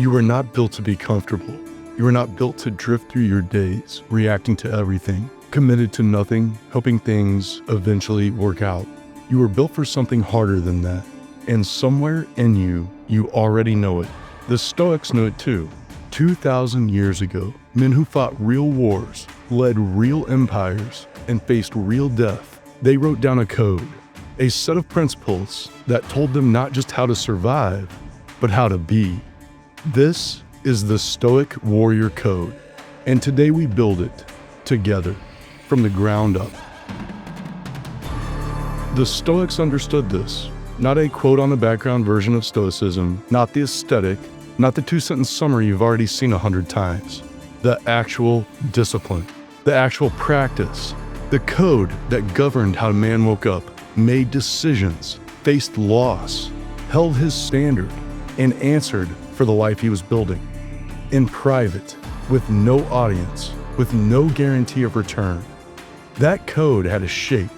You were not built to be comfortable. You were not built to drift through your days, reacting to everything, committed to nothing, hoping things eventually work out. You were built for something harder than that. And somewhere in you, you already know it. The Stoics knew it too. 2,000 years ago, men who fought real wars, led real empires, and faced real death, they wrote down a code, a set of principles that told them not just how to survive, but how to be. This is the Stoic Warrior Code, and today we build it together from the ground up. The Stoics understood this, not a quote on the background version of Stoicism, not the aesthetic, not the two-sentence summary you've already seen 100 times. The actual discipline, the actual practice, the code that governed how man woke up, made decisions, faced loss, held his standard, and answered for the life he was building. In private, with no audience, with no guarantee of return. That code had a shape,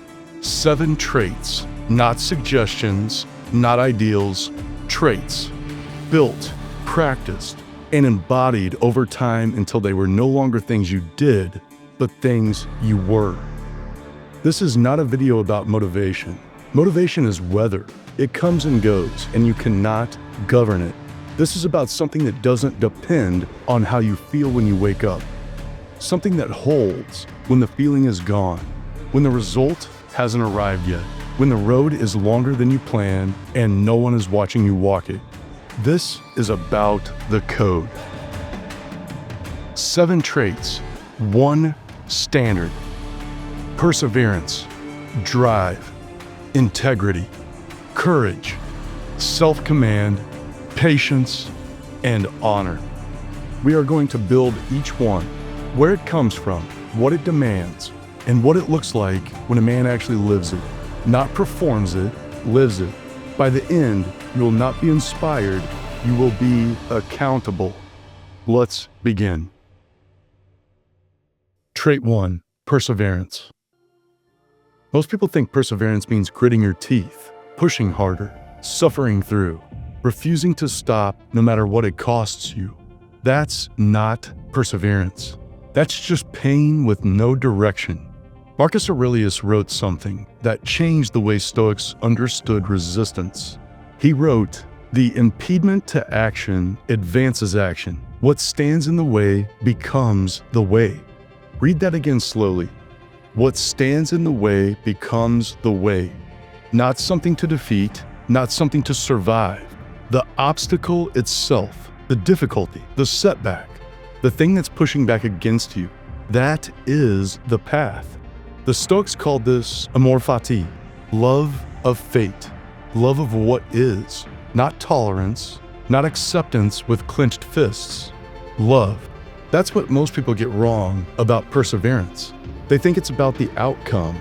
7 traits, not suggestions, not ideals, traits, built, practiced, and embodied over time until they were no longer things you did, but things you were. This is not a video about motivation. Motivation is weather. It comes and goes, and you cannot govern it. This is about something that doesn't depend on how you feel when you wake up. Something that holds when the feeling is gone, when the result hasn't arrived yet, when the road is longer than you planned and no one is watching you walk it. This is about the code. 7 traits, 1 standard. Perseverance, drive, integrity, courage, self-command, patience, and honor. We are going to build each one, where it comes from, what it demands, and what it looks like when a man actually lives it. Not performs it, lives it. By the end, you will not be inspired, you will be accountable. Let's begin. Trait 1, perseverance. Most people think perseverance means gritting your teeth, pushing harder, suffering through, refusing to stop no matter what it costs you. That's not perseverance. That's just pain with no direction. Marcus Aurelius wrote something that changed the way Stoics understood resistance. He wrote, "The impediment to action advances action. What stands in the way becomes the way." Read that again slowly. What stands in the way becomes the way. Not something to defeat, not something to survive. The obstacle itself, the difficulty, the setback, the thing that's pushing back against you, that is the path. The Stoics called this amor fati, love of fate, love of what is, not tolerance, not acceptance with clenched fists. Love. That's what most people get wrong about perseverance. They think it's about the outcome.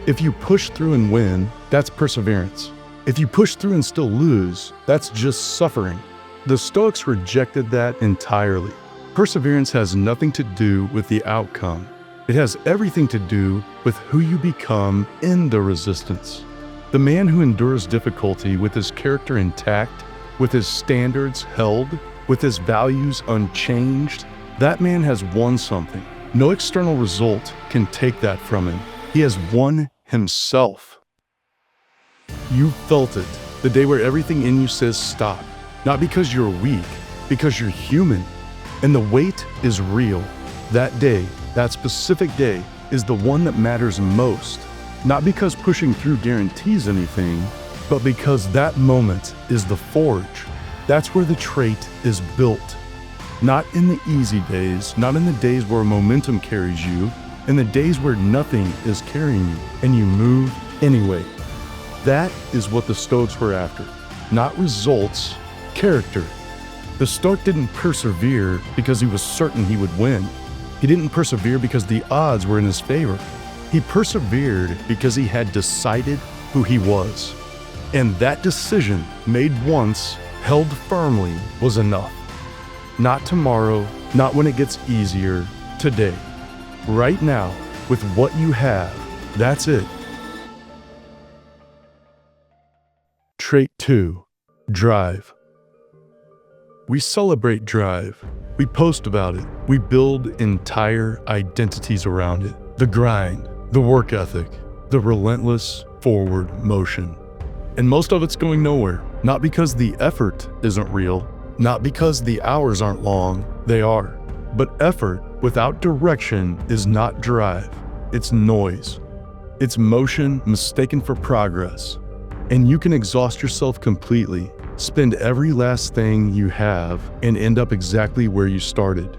If you push through and win, that's perseverance. If you push through and still lose, that's just suffering. The Stoics rejected that entirely. Perseverance has nothing to do with the outcome. It has everything to do with who you become in the resistance. The man who endures difficulty with his character intact, with his standards held, with his values unchanged, that man has won something. No external result can take that from him. He has won himself. You felt it, the day where everything in you says stop. Not because you're weak, because you're human. And the weight is real. That day, that specific day, is the one that matters most. Not because pushing through guarantees anything, but because that moment is the forge. That's where the trait is built. Not in the easy days, not in the days where momentum carries you, in the days where nothing is carrying you, and you move anyway. That is what the Stoics were after. Not results, character. The Stoic didn't persevere because he was certain he would win. He didn't persevere because the odds were in his favor. He persevered because he had decided who he was. And that decision, made once, held firmly, was enough. Not tomorrow, not when it gets easier, today. Right now, with what you have, that's it. Trait 2, drive. We celebrate drive. We post about it. We build entire identities around it. The grind, the work ethic, the relentless forward motion. And most of it's going nowhere. Not because the effort isn't real, not because the hours aren't long, they are. But effort without direction is not drive, it's noise. It's motion mistaken for progress. And you can exhaust yourself completely, spend every last thing you have, and end up exactly where you started.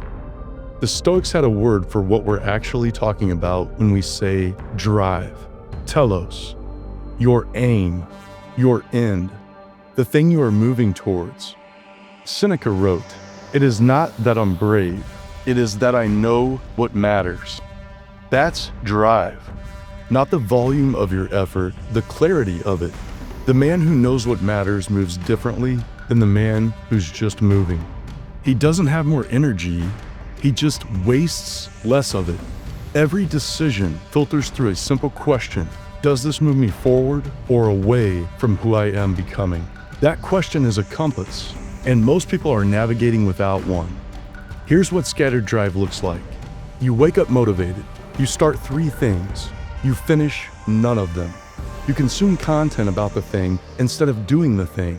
The Stoics had a word for what we're actually talking about when we say drive. Telos. Your aim, your end, the thing you are moving towards. Seneca wrote, "It is not that I'm brave, it is that I know what matters." That's drive. Not the volume of your effort, the clarity of it. The man who knows what matters moves differently than the man who's just moving. He doesn't have more energy, he just wastes less of it. Every decision filters through a simple question: does this move me forward or away from who I am becoming? That question is a compass, and most people are navigating without one. Here's what scattered drive looks like. You wake up motivated. You start 3 things. You finish none of them. You consume content about the thing instead of doing the thing.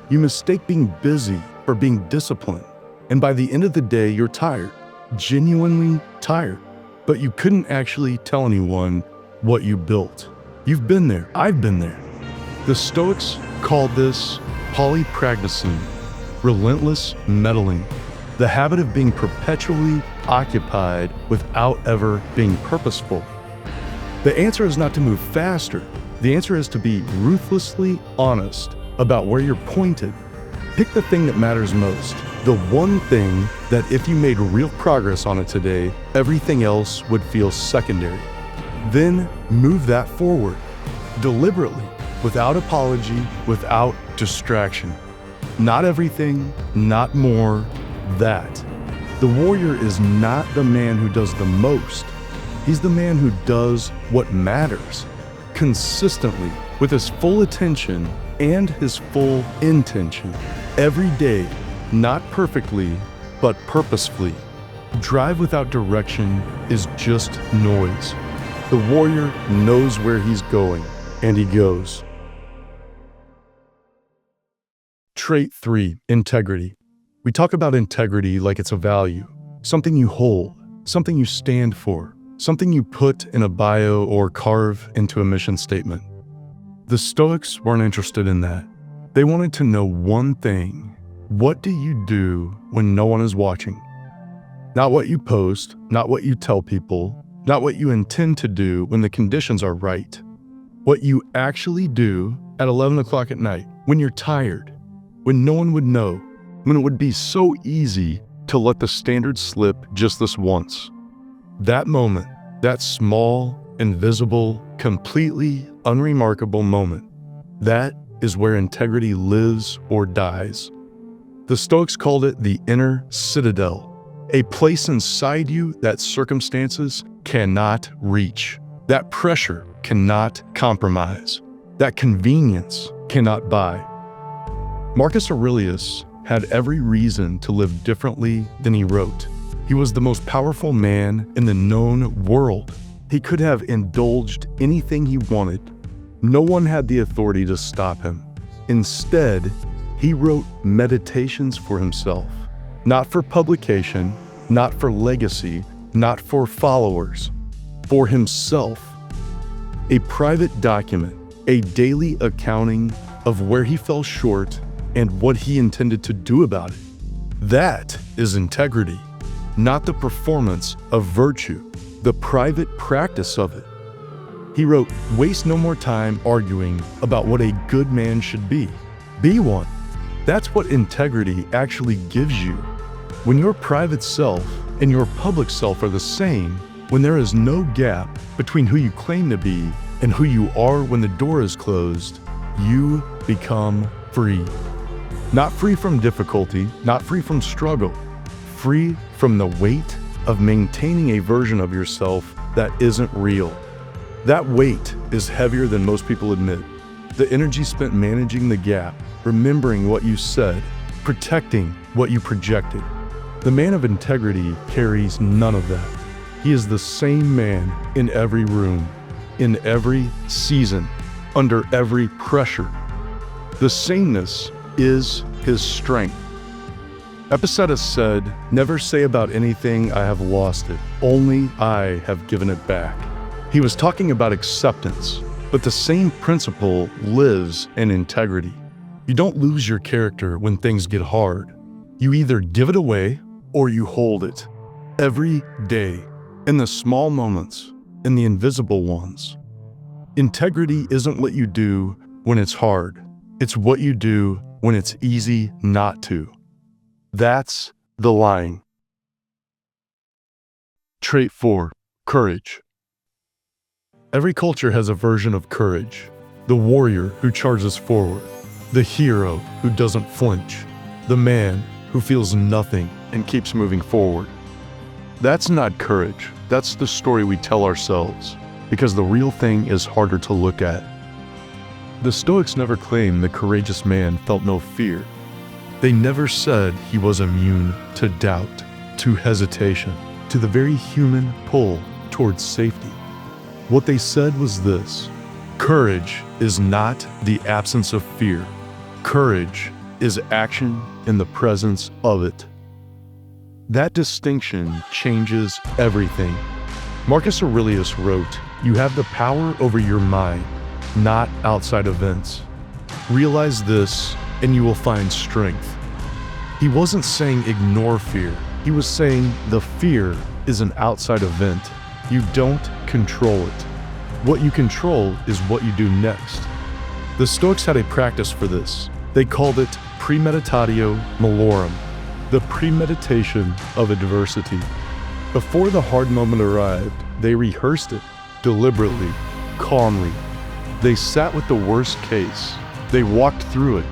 You mistake being busy for being disciplined. And by the end of the day, you're tired, genuinely tired. But you couldn't actually tell anyone what you built. You've been there. I've been there. The Stoics called this polypragnosine, relentless meddling, the habit of being perpetually occupied without ever being purposeful. The answer is not to move faster. The answer is to be ruthlessly honest about where you're pointed. Pick the thing that matters most, the one thing that if you made real progress on it today, everything else would feel secondary. Then move that forward, deliberately, without apology, without distraction. Not everything, not more, that. The warrior is not the man who does the most. He's the man who does what matters, consistently, with his full attention and his full intention. Every day, not perfectly, but purposefully. Drive without direction is just noise. The warrior knows where he's going, and he goes. Trait 3, integrity. We talk about integrity like it's a value, something you hold, something you stand for, something you put in a bio or carve into a mission statement. The Stoics weren't interested in that. They wanted to know one thing. What do you do when no one is watching? Not what you post, not what you tell people, not what you intend to do when the conditions are right. What you actually do at 11 o'clock at night, when you're tired, when no one would know, when it would be so easy to let the standard slip just this once. That moment, that small, invisible, completely unremarkable moment, that is where integrity lives or dies. The Stoics called it the inner citadel, a place inside you that circumstances cannot reach, that pressure cannot compromise, that convenience cannot buy. Marcus Aurelius had every reason to live differently than he wrote. He was the most powerful man in the known world. He could have indulged anything he wanted. No one had the authority to stop him. Instead, he wrote meditations for himself, not for publication, not for legacy, not for followers, for himself. A private document, a daily accounting of where he fell short and what he intended to do about it. That is integrity, not the performance of virtue, the private practice of it. He wrote, "Waste no more time arguing about what a good man should be. Be one." That's what integrity actually gives you. When your private self and your public self are the same, when there is no gap between who you claim to be and who you are when the door is closed, you become free. Not free from difficulty, not free from struggle, free from the weight of maintaining a version of yourself that isn't real. That weight is heavier than most people admit. The energy spent managing the gap, remembering what you said, protecting what you projected. The man of integrity carries none of that. He is the same man in every room, in every season, under every pressure. The sameness is his strength. Epictetus said, "Never say about anything I have lost it, only I have given it back." He was talking about acceptance, but the same principle lives in integrity. You don't lose your character when things get hard. You either give it away or you hold it. Every day, in the small moments, in the invisible ones. Integrity isn't what you do when it's hard. It's what you do when it's easy not to. That's the line. Trait 4. Courage. Every culture has a version of courage. The warrior who charges forward. The hero who doesn't flinch. The man who feels nothing and keeps moving forward. That's not courage. That's the story we tell ourselves, because the real thing is harder to look at. The Stoics never claimed the courageous man felt no fear. They never said he was immune to doubt, to hesitation, to the very human pull towards safety. What they said was this: courage is not the absence of fear. Courage is action in the presence of it. That distinction changes everything. Marcus Aurelius wrote, "You have the power over your mind, not outside events. Realize this, and you will find strength." He wasn't saying ignore fear. He was saying the fear is an outside event. You don't control it. What you control is what you do next. The Stoics had a practice for this. They called it premeditatio malorum, the premeditation of adversity. Before the hard moment arrived, they rehearsed it deliberately, calmly. They sat with the worst case. They walked through it.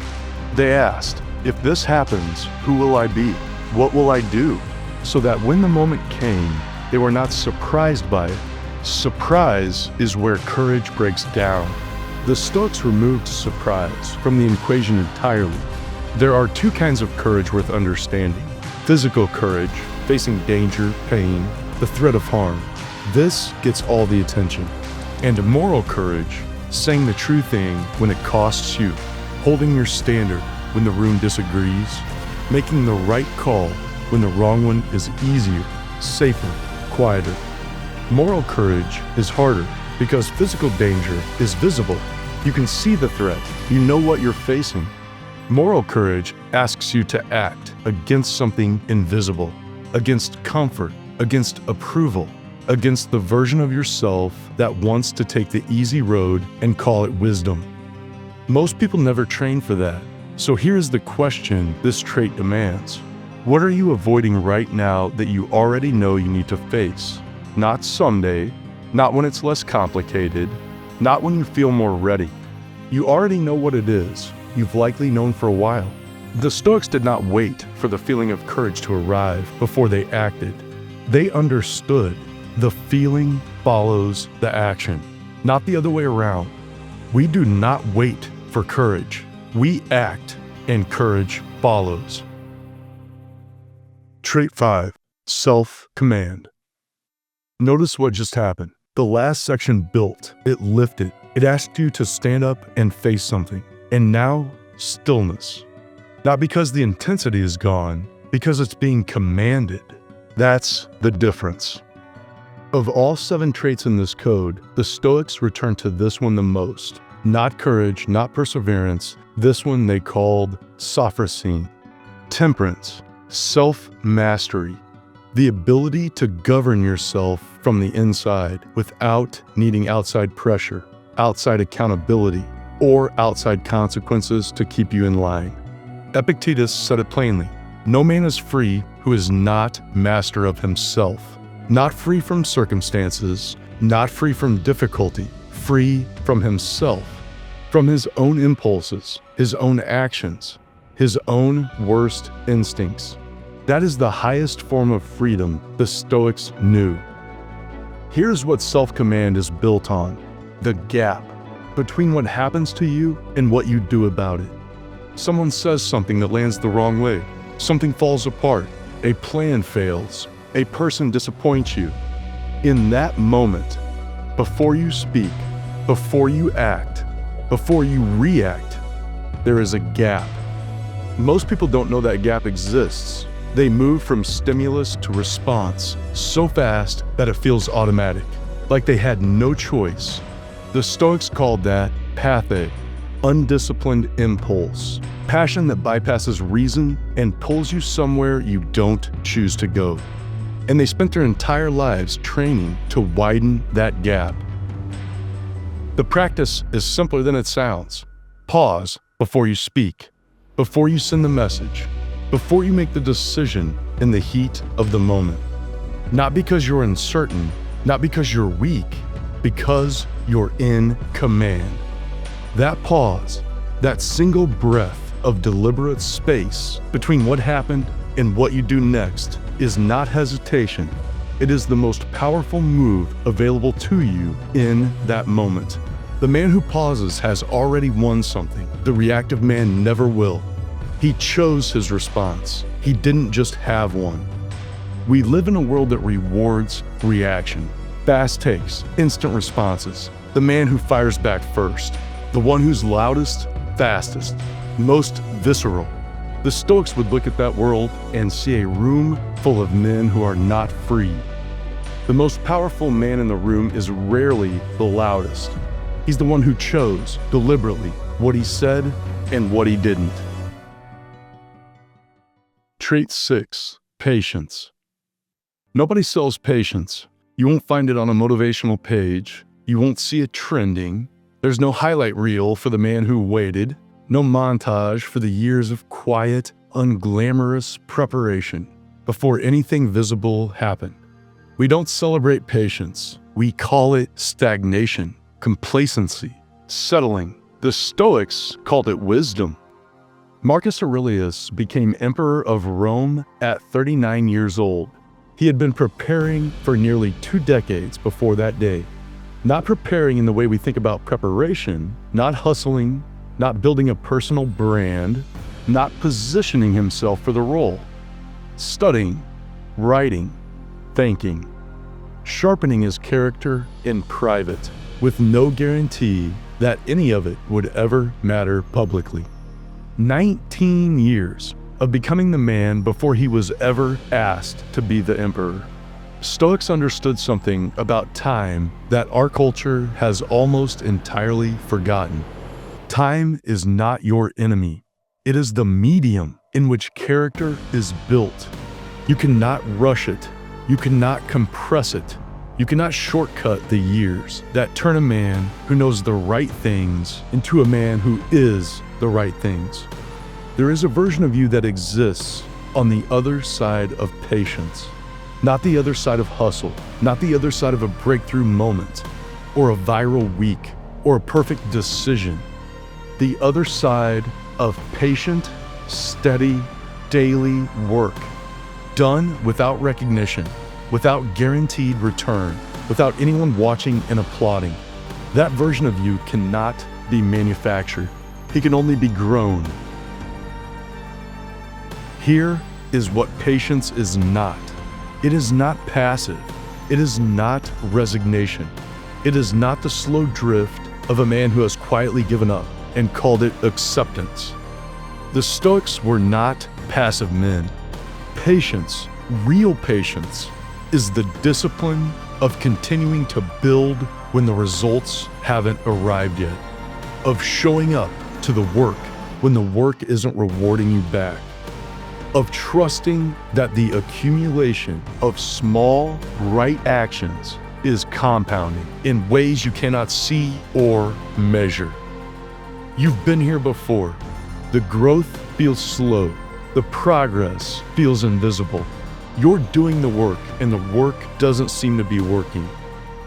They asked, if this happens, who will I be? What will I do? So that when the moment came, they were not surprised by it. Surprise is where courage breaks down. The Stoics removed surprise from the equation entirely. There are two kinds of courage worth understanding. Physical courage, facing danger, pain, the threat of harm. This gets all the attention. And moral courage, saying the true thing when it costs you, holding your standard when the room disagrees, making the right call when the wrong one is easier, safer, quieter. Moral courage is harder because physical danger is visible. You can see the threat. You know what you're facing. Moral courage asks you to act against something invisible, against comfort, against approval, against the version of yourself that wants to take the easy road and call it wisdom. Most people never train for that. So here's the question this trait demands. What are you avoiding right now that you already know you need to face? Not someday, not when it's less complicated, not when you feel more ready. You already know what it is. You've likely known for a while. The Stoics did not wait for the feeling of courage to arrive before they acted. They understood the feeling follows the action, not the other way around. We do not wait for courage. We act, and courage follows. Trait 5. Self-command. Notice what just happened. The last section built, it lifted, it asked you to stand up and face something. And now, stillness. Not because the intensity is gone, because it's being commanded. That's the difference. Of all 7 traits in this code, the Stoics returned to this one the most. Not courage, not perseverance. This one they called sophrosyne. Temperance, self-mastery. The ability to govern yourself from the inside without needing outside pressure, outside accountability, or outside consequences to keep you in line. Epictetus said it plainly, no man is free who is not master of himself. Not free from circumstances, not free from difficulty, free from himself, from his own impulses, his own actions, his own worst instincts. That is the highest form of freedom the Stoics knew. Here's what self-command is built on: the gap between what happens to you and what you do about it. Someone says something that lands the wrong way. Something falls apart. A plan fails. A person disappoints you. In that moment, before you speak, before you act, before you react, there is a gap. Most people don't know that gap exists. They move from stimulus to response so fast that it feels automatic, like they had no choice. The Stoics called that pathe, undisciplined impulse, passion that bypasses reason and pulls you somewhere you don't choose to go. And they spent their entire lives training to widen that gap. The practice is simpler than it sounds. Pause before you speak, before you send the message, before you make the decision in the heat of the moment. Not because you're uncertain, not because you're weak, because you're in command. That pause, that single breath of deliberate space between what happened and what you do next is not hesitation. It is the most powerful move available to you in that moment. The man who pauses has already won something. The reactive man never will. He chose his response. He didn't just have one. We live in a world that rewards reaction. Fast takes, instant responses. The man who fires back first. The one who's loudest, fastest, most visceral. The Stoics would look at that world and see a room full of men who are not free. The most powerful man in the room is rarely the loudest. He's the one who chose, deliberately, what he said and what he didn't. Trait 6. Patience. Nobody sells patience. You won't find it on a motivational page. You won't see it trending. There's no highlight reel for the man who waited. No montage for the years of quiet, unglamorous preparation before anything visible happened. We don't celebrate patience. We call it stagnation, complacency, settling. The Stoics called it wisdom. Marcus Aurelius became emperor of Rome at 39 years old. He had been preparing for nearly 2 decades before that day. Not preparing in the way we think about preparation, not hustling, not building a personal brand, not positioning himself for the role. Studying, writing, thinking, sharpening his character in private, with no guarantee that any of it would ever matter publicly. 19 years of becoming the man before he was ever asked to be the emperor. Stoics understood something about time that our culture has almost entirely forgotten. Time is not your enemy. It is the medium in which character is built. You cannot rush it. You cannot compress it. You cannot shortcut the years that turn a man who knows the right things into a man who is the right things. There is a version of you that exists on the other side of patience, not the other side of hustle, not the other side of a breakthrough moment, or a viral week, or a perfect decision. The other side of patient, steady, daily work, done without recognition, without guaranteed return, without anyone watching and applauding. That version of you cannot be manufactured. It can only be grown. Here is what patience is not. It is not passive. It is not resignation. It is not the slow drift of a man who has quietly given up and called it acceptance. The Stoics were not passive men. Patience, real patience, is the discipline of continuing to build when the results haven't arrived yet, of showing up to the work when the work isn't rewarding you back, of trusting that the accumulation of small, right actions is compounding in ways you cannot see or measure. You've been here before. The growth feels slow. The progress feels invisible. You're doing the work and the work doesn't seem to be working.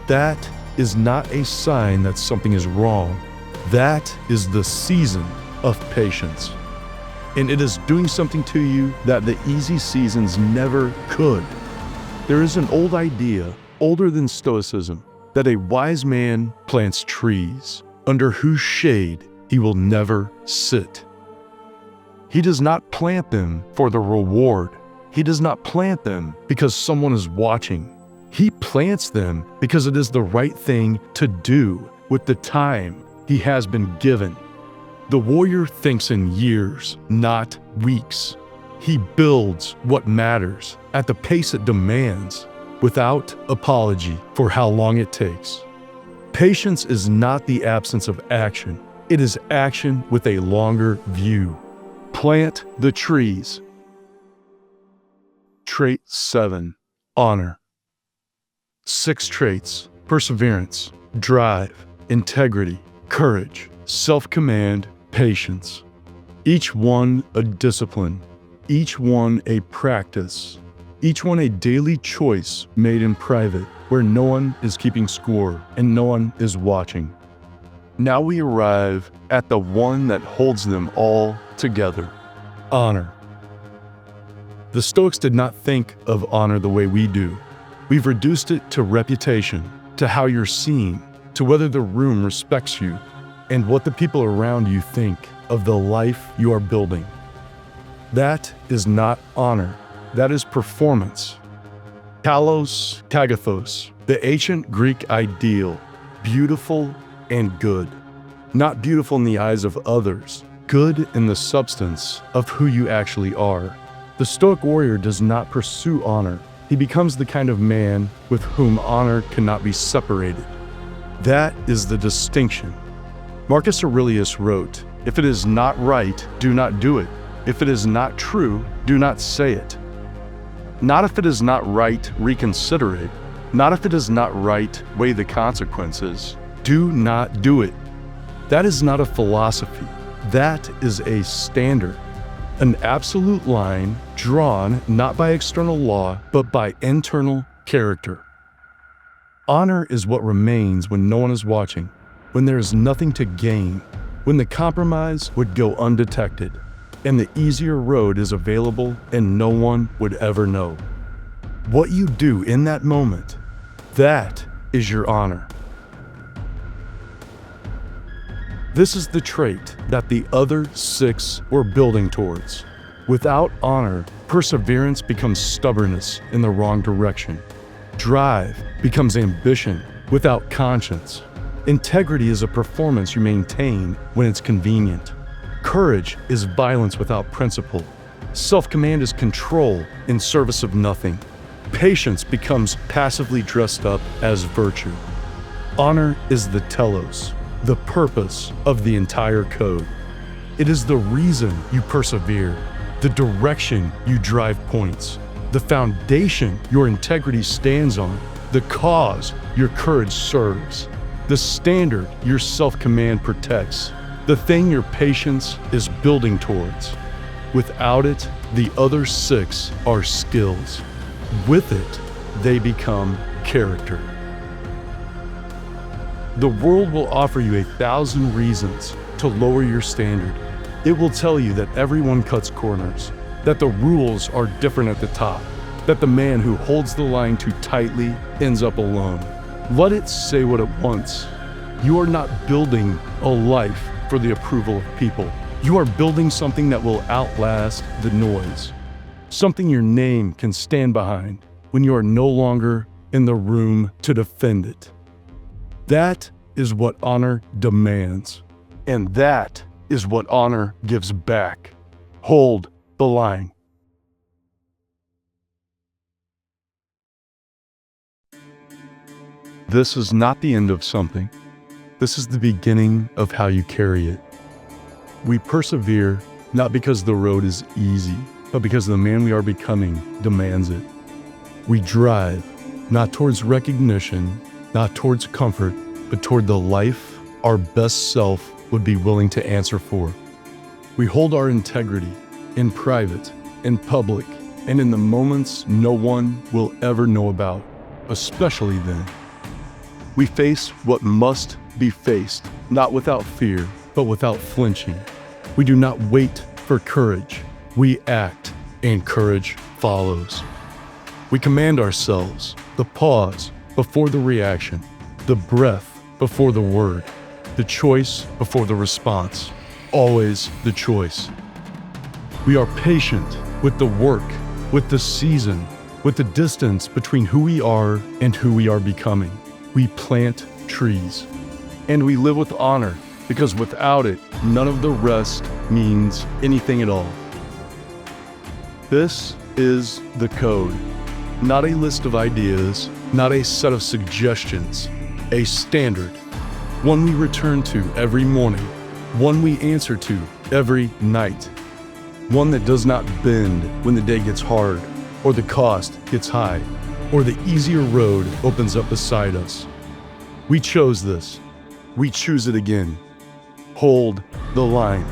That is not a sign that something is wrong. That is the season of patience. And it is doing something to you that the easy seasons never could. There is an old idea, older than Stoicism, that a wise man plants trees under whose shade he will never sit. He does not plant them for the reward. He does not plant them because someone is watching. He plants them because it is the right thing to do with the time he has been given. The warrior thinks in years, not weeks. He builds what matters at the pace it demands, without apology for how long it takes. Patience is not the absence of action. It is action with a longer view. Plant the trees. Trait 7. Honor. 6 traits: perseverance, drive, integrity, courage, self-command, patience. Each one a discipline, each one a practice, each one a daily choice made in private, where no one is keeping score and no one is watching. Now we arrive at the one that holds them all together: honor. The Stoics did not think of honor the way we do. We've reduced it to reputation, to how you're seen, to whether the room respects you, and what the people around you think of the life you are building. That is not honor. That is performance. Kalos, kagathos, the ancient Greek ideal, beautiful and good. Not beautiful in the eyes of others, good in the substance of who you actually are. The Stoic warrior does not pursue honor. He becomes the kind of man with whom honor cannot be separated. That is the distinction. Marcus Aurelius wrote, "If it is not right, do not do it. If it is not true, do not say it." Not if it is not right, reconsider it. Not if it is not right, weigh the consequences. Do not do it. That is not a philosophy. That is a standard. An absolute line drawn not by external law, but by internal character. Honor is what remains when no one is watching, when there is nothing to gain, when the compromise would go undetected, and the easier road is available and no one would ever know. What you do in that moment, that is your honor. This is the trait that the other 6 were building towards. Without honor, perseverance becomes stubbornness in the wrong direction. Drive becomes ambition without conscience. Integrity is a performance you maintain when it's convenient. Courage is violence without principle. Self-command is control in service of nothing. Patience becomes passively dressed up as virtue. Honor is the telos, the purpose of the entire code. It is the reason you persevere, the direction you drive points, the foundation your integrity stands on, the cause your courage serves, the standard your self-command protects, the thing your patience is building towards. Without it, the other 6 are skills. With it, they become character. The world will offer you 1,000 reasons to lower your standard. It will tell you that everyone cuts corners, that the rules are different at the top, that the man who holds the line too tightly ends up alone. Let it say what it wants. You are not building a life for the approval of people. You are building something that will outlast the noise, something your name can stand behind when you are no longer in the room to defend it. That is what honor demands, and that is what honor gives back. Hold the line. This is not the end of something. This is the beginning of how you carry it. We persevere not because the road is easy, but because the man we are becoming demands it. We drive not towards recognition, not towards comfort, but toward the life our best self would be willing to answer for. We hold our integrity in private, in public, and in the moments no one will ever know about, especially then. We face what must be faced, not without fear, but without flinching. We do not wait for courage. We act, and courage follows. We command ourselves, the pause before the reaction, the breath before the word, the choice before the response, always the choice. We are patient with the work, with the season, with the distance between who we are and who we are becoming. We plant trees. And we live with honor, because without it, none of the rest means anything at all. This is the code. Not a list of ideas, not a set of suggestions, a standard. One we return to every morning, one we answer to every night. One that does not bend when the day gets hard, or the cost gets high, or the easier road opens up beside us. We chose this. We choose it again. Hold the line.